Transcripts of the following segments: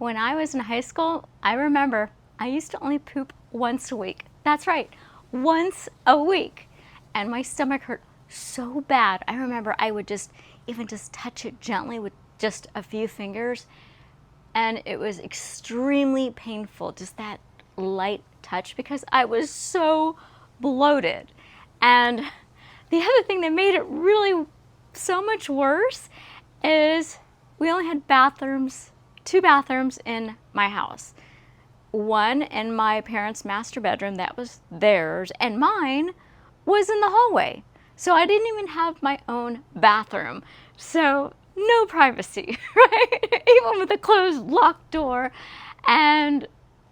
When I was in high school, I remember I used to only poop once a week. That's right, once a week. And my stomach hurt so bad. I remember I would just touch it gently with just a few fingers, and it was extremely painful, just that light touch, because I was so bloated. And the other thing that made it really so much worse is we only had two bathrooms in my house. One in my parents' master bedroom, that was theirs, and mine was in the hallway. So I didn't even have my own bathroom. So no privacy, right? Even with a closed locked door. And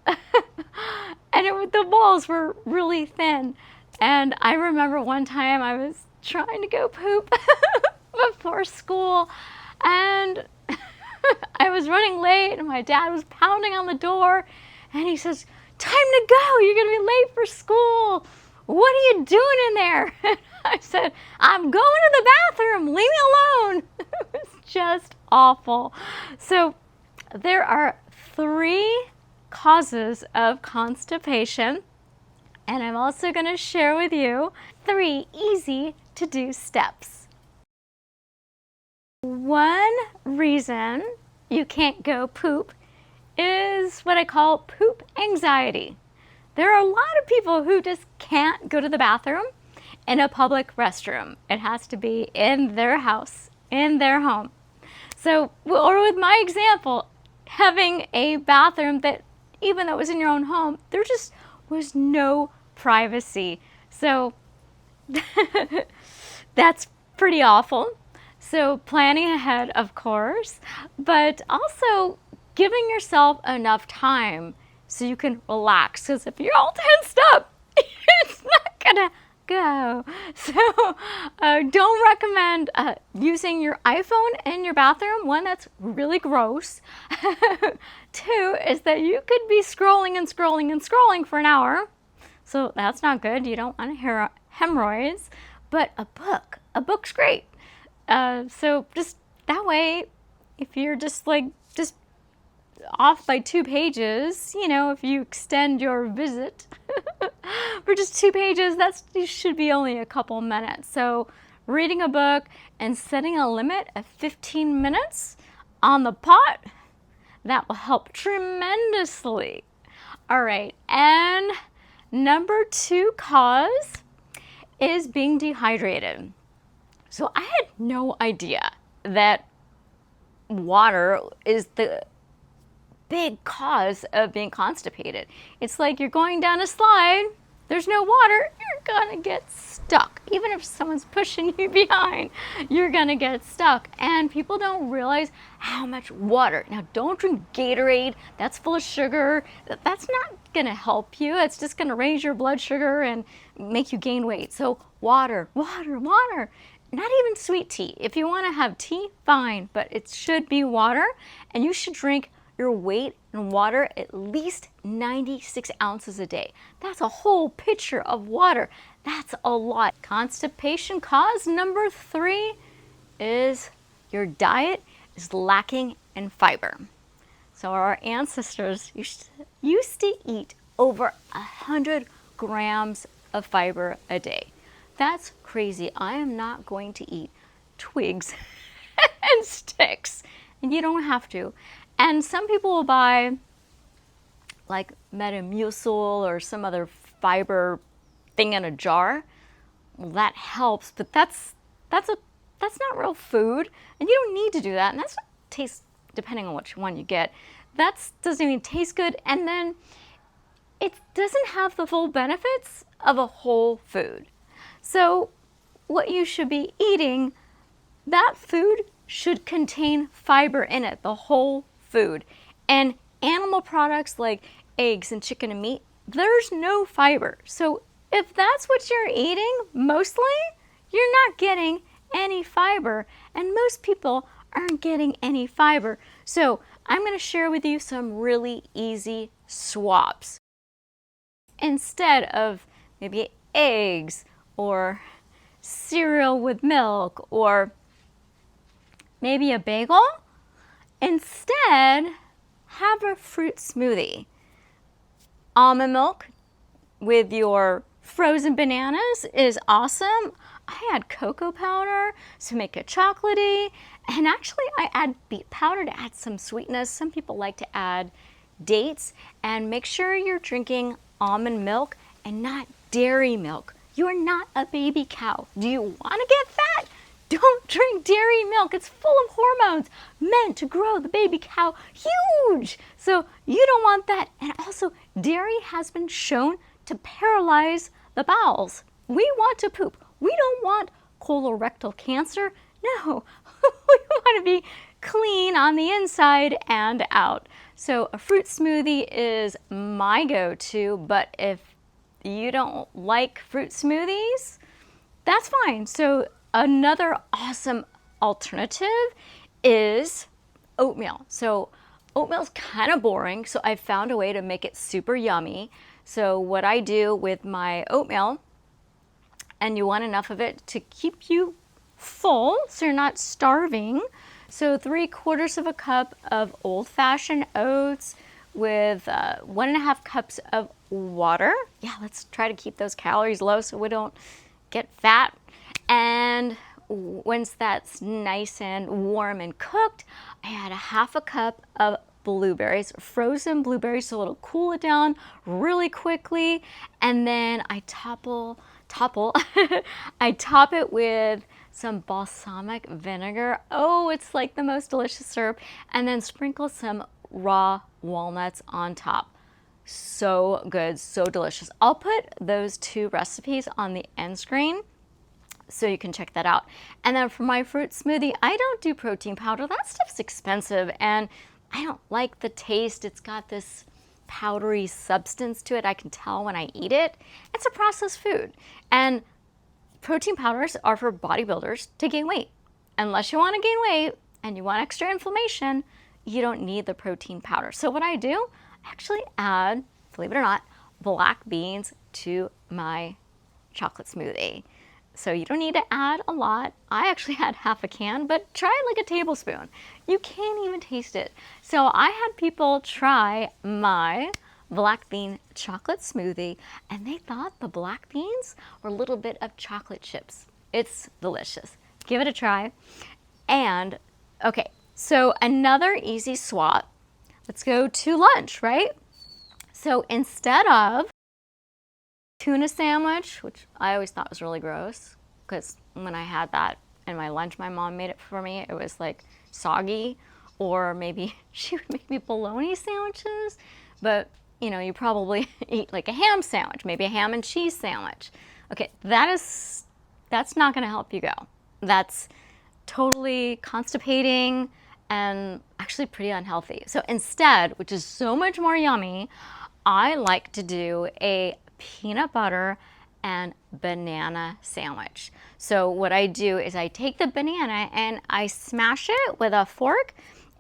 the walls were really thin. And I remember one time I was trying to go poop before school, and I was running late, and my dad was pounding on the door, and he says, "Time to go, you're gonna be late for school. What are you doing in there?" And I said, "I'm going to the bathroom, leave me alone." It was just awful. So there are 3 causes of constipation, and I'm also going to share with you 3 easy to do steps. One reason you can't go poop is what I call poop anxiety. There are a lot of people who just can't go to the bathroom in a public restroom. It has to be in their house, in their home. So, or with my example, having a bathroom that, even though it was in your own home, there just was no privacy. So that's pretty awful. So planning ahead, of course, but also giving yourself enough time so you can relax. Because if you're all tensed up, it's not gonna go. So don't recommend using your iPhone in your bathroom. One, that's really gross. 2 is that you could be scrolling and scrolling and scrolling for an hour. So that's not good. You don't want hemorrhoids. But a book's great. So just that way, if you're just off by 2 pages, if you extend your visit for just 2 pages, you should be only a couple minutes. So reading a book and setting a limit of 15 minutes on the pot, that will help tremendously. All right, and number 2 cause is being dehydrated. So I had no idea that water is the big cause of being constipated. It's like you're going down a slide, there's no water, you're gonna get stuck. Even if someone's pushing you behind, you're gonna get stuck. And people don't realize how much water. Now, don't drink Gatorade, that's full of sugar. That's not gonna help you. It's just gonna raise your blood sugar and make you gain weight. So water, water, water. Not even sweet tea. If you want to have tea, fine, but it should be water, and you should drink your weight in water at least 96 ounces a day. That's a whole pitcher of water. That's a lot. Constipation cause number 3 is your diet is lacking in fiber. So our ancestors used to eat over 100 grams of fiber a day. That's crazy. I am not going to eat twigs and sticks. And you don't have to. And some people will buy like Metamucil or some other fiber thing in a jar. Well, that helps, but that's not real food. And you don't need to do that. And that's what tastes, depending on which one you get, that doesn't even taste good. And then it doesn't have the full benefits of a whole food. So what you should be eating, that food should contain fiber in it, the whole food. And animal products like eggs and chicken and meat, there's no fiber. So if that's what you're eating, mostly, you're not getting any fiber. And most people aren't getting any fiber. So I'm going to share with you some really easy swaps. Instead of maybe eggs or cereal with milk or maybe a bagel, instead have a fruit smoothie. Almond milk with your frozen bananas is awesome. I add cocoa powder to make it chocolatey. And actually I add beet powder to add some sweetness. Some people like to add dates. And make sure you're drinking almond milk and not dairy milk. You're not a baby cow. Do you want to get fat? Don't drink dairy milk. It's full of hormones meant to grow the baby cow huge. So you don't want that. And also, dairy has been shown to paralyze the bowels. We want to poop. We don't want colorectal cancer. No, we want to be clean on the inside and out. So a fruit smoothie is my go-to, but if you don't like fruit smoothies, that's fine. So another awesome alternative is oatmeal. So oatmeal's kind of boring, so I found a way to make it super yummy. So what I do with my oatmeal, and you want enough of it to keep you full so you're not starving. So 3/4 cup of old-fashioned oats with 1.5 cups of water. Yeah, let's try to keep those calories low so we don't get fat. And once that's nice and warm and cooked, I add 1/2 cup of blueberries, frozen blueberries, so it'll cool it down really quickly. And then I I top it with some balsamic vinegar. Oh, it's like the most delicious syrup. And then sprinkle some raw walnuts on top. So good, so delicious. I'll put those 2 recipes on the end screen so you can check that out. And then for my fruit smoothie, I don't do protein powder. That stuff's expensive and I don't like the taste. It's got this powdery substance to it. I can tell when I eat it. It's a processed food. And protein powders are for bodybuilders to gain weight. Unless you want to gain weight and you want extra inflammation, you don't need the protein powder. So what I do, I actually add, believe it or not, black beans to my chocolate smoothie. So you don't need to add a lot. I actually had 1/2 can, but try like a tablespoon. You can't even taste it. So I had people try my black bean chocolate smoothie and they thought the black beans were a little bit of chocolate chips. It's delicious. Give it a try. And okay, so another easy swap. Let's go to lunch, right? So instead of tuna sandwich, which I always thought was really gross because when I had that in my lunch, my mom made it for me. It was like soggy, or maybe she would make me bologna sandwiches, but you know, you probably eat like a ham sandwich, maybe a ham and cheese sandwich. Okay, that's not going to help you go. That's totally constipating and actually pretty unhealthy. So instead, which is so much more yummy, I like to do a peanut butter and banana sandwich. So what I do is I take the banana and I smash it with a fork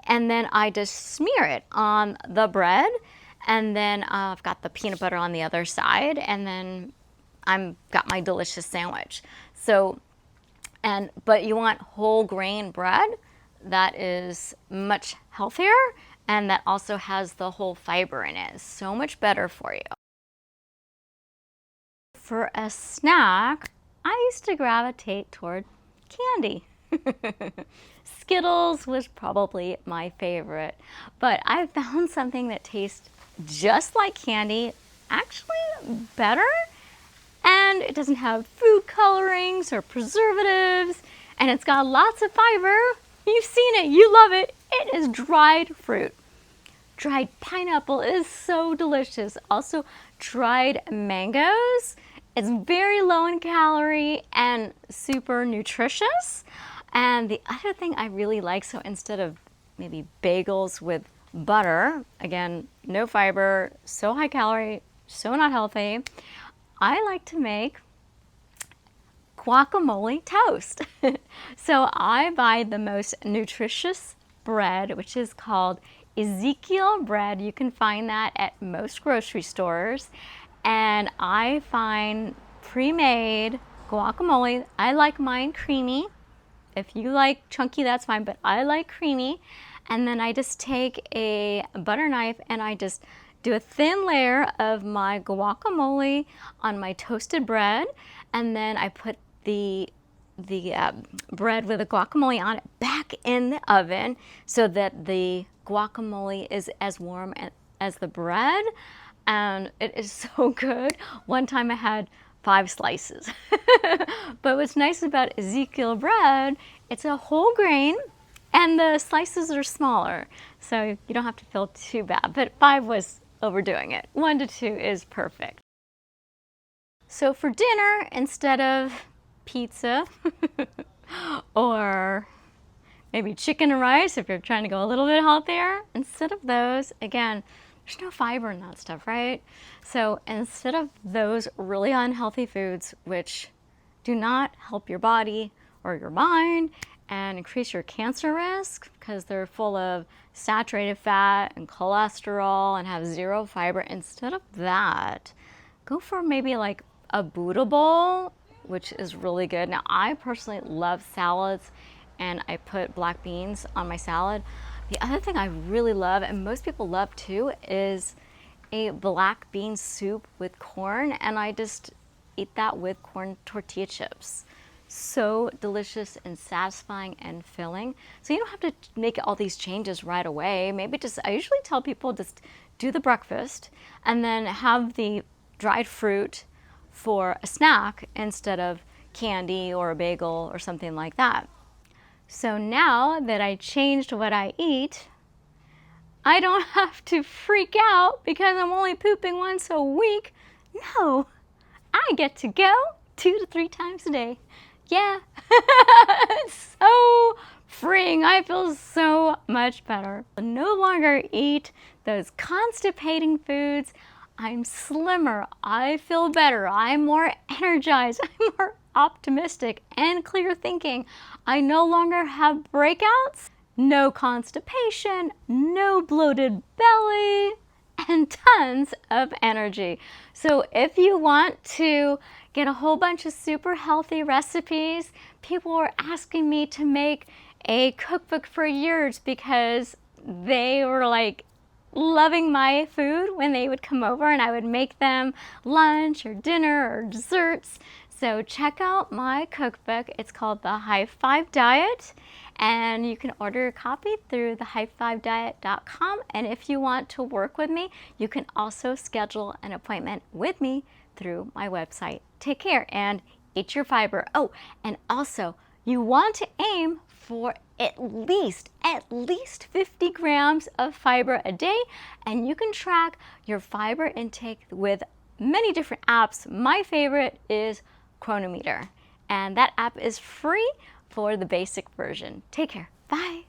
and then I just smear it on the bread, and then I've got the peanut butter on the other side, and then I've got my delicious sandwich. So, but you want whole grain bread that is much healthier and that also has the whole fiber in it. It's so much better for you. For a snack, I used to gravitate toward candy. Skittles was probably my favorite, but I found something that tastes just like candy, actually better, and it doesn't have food colorings or preservatives, and it's got lots of fiber. You've seen it, you love it. It is dried fruit. Dried pineapple is so delicious. Also, dried mangoes. It's very low in calorie and super nutritious. And the other thing I really like, so instead of maybe bagels with butter, again, no fiber, so high calorie, so not healthy, I like to make guacamole toast. So I buy the most nutritious bread, which is called Ezekiel bread. You can find that at most grocery stores. And I find pre-made guacamole. I like mine creamy. If you like chunky, that's fine, but I like creamy. And then I just take a butter knife and I just do a thin layer of my guacamole on my toasted bread. And then I put the bread with the guacamole on it back in the oven so that the guacamole is as warm as the bread. And it is so good. One time I had 5 slices. But what's nice about Ezekiel bread, it's a whole grain and the slices are smaller. So you don't have to feel too bad. But 5 was overdoing it. 1 to 2 is perfect. So for dinner, instead of pizza or maybe chicken and rice, if you're trying to go a little bit healthier, instead of those, again, there's no fiber in that stuff, right? So instead of those really unhealthy foods, which do not help your body or your mind and increase your cancer risk because they're full of saturated fat and cholesterol and have 0 fiber, instead of that, go for maybe like a Buddha bowl, which is really good. Now, I personally love salads and I put black beans on my salad. The other thing I really love, and most people love too, is a black bean soup with corn, and I just eat that with corn tortilla chips. So delicious and satisfying and filling. So you don't have to make all these changes right away. Maybe just, I usually tell people just do the breakfast and then have the dried fruit for a snack instead of candy or a bagel or something like that. So now that I changed what I eat, I don't have to freak out because I'm only pooping once a week. No, I get to go 2 to 3 times a day. Yeah, it's so freeing. I feel so much better. I no longer eat those constipating foods. I'm slimmer. I feel better. I'm more energized. I'm more optimistic and clear thinking. I no longer have breakouts, no constipation, no bloated belly, and tons of energy. So if you want to get a whole bunch of super healthy recipes, people were asking me to make a cookbook for years because they were like loving my food when they would come over and I would make them lunch or dinner or desserts. So check out my cookbook. It's called the High 5 Diet, and you can order a copy through thehigh5diet.com. And if you want to work with me, you can also schedule an appointment with me through my website. Take care and eat your fiber. Oh, and also you want to aim for at least 50 grams of fiber a day, and you can track your fiber intake with many different apps. My favorite is Chronometer, and that app is free for the basic version. Take care. Bye.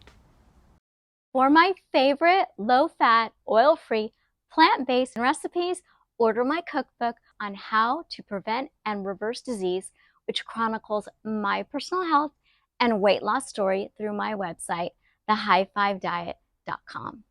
For my favorite low-fat, oil-free, plant-based recipes, order my cookbook on how to prevent and reverse disease, which chronicles my personal health and weight loss story through my website, thehigh5diet.com.